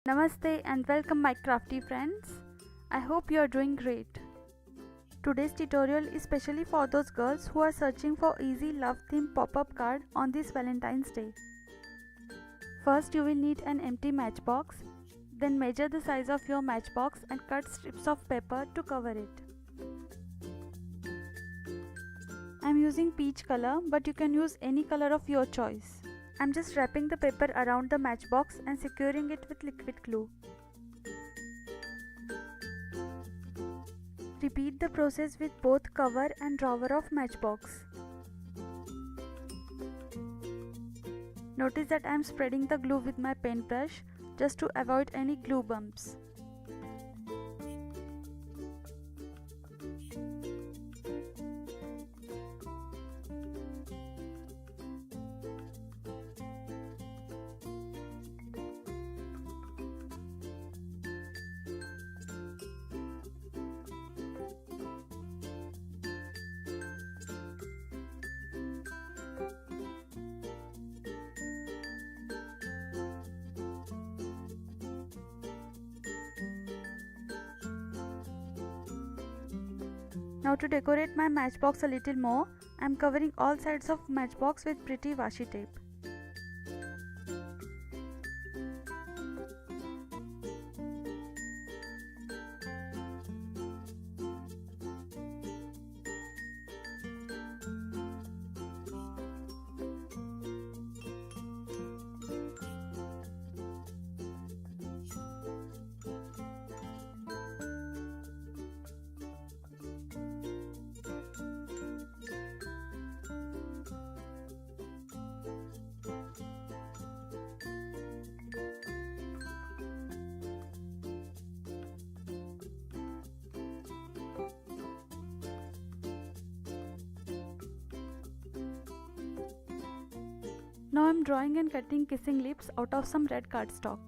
Namaste and welcome my crafty friends. I hope you are doing great. Today's tutorial is specially for those girls who are searching for easy love theme pop-up card on this Valentine's Day. First you will need an empty matchbox, then measure the size of your matchbox and cut strips of paper to cover it. I am using peach color, but you can use any color of your choice. I am just wrapping the paper around the matchbox and securing it with liquid glue. Repeat the process with both cover and drawer of matchbox. Notice that I am spreading the glue with my paintbrush just to avoid any glue bumps. Now to decorate my matchbox a little more, I am covering all sides of matchbox with pretty washi tape. Now I am drawing and cutting kissing lips out of some red cardstock.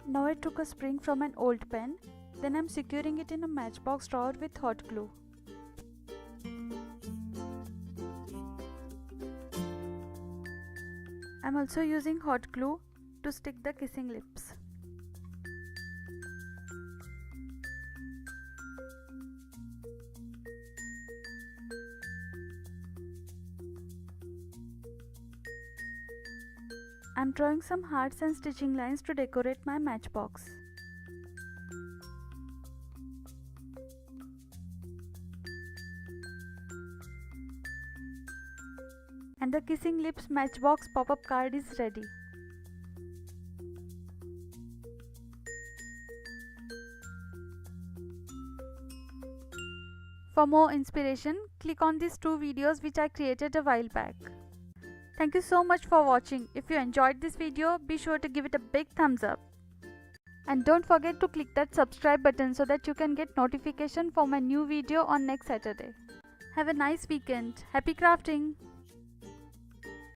Now I took a spring from an old pen, then I am securing it in a matchbox drawer with hot glue. I am also using hot glue to stick the kissing lips. I am drawing some hearts and stitching lines to decorate my matchbox. And the kissing lips matchbox pop-up card is ready. For more inspiration, click on these two videos which I created a while back. Thank you so much for watching. If you enjoyed this video, be sure to give it a big thumbs up. And don't forget to click that subscribe button so that you can get notification for my new video on next Saturday. Have a nice weekend. Happy crafting!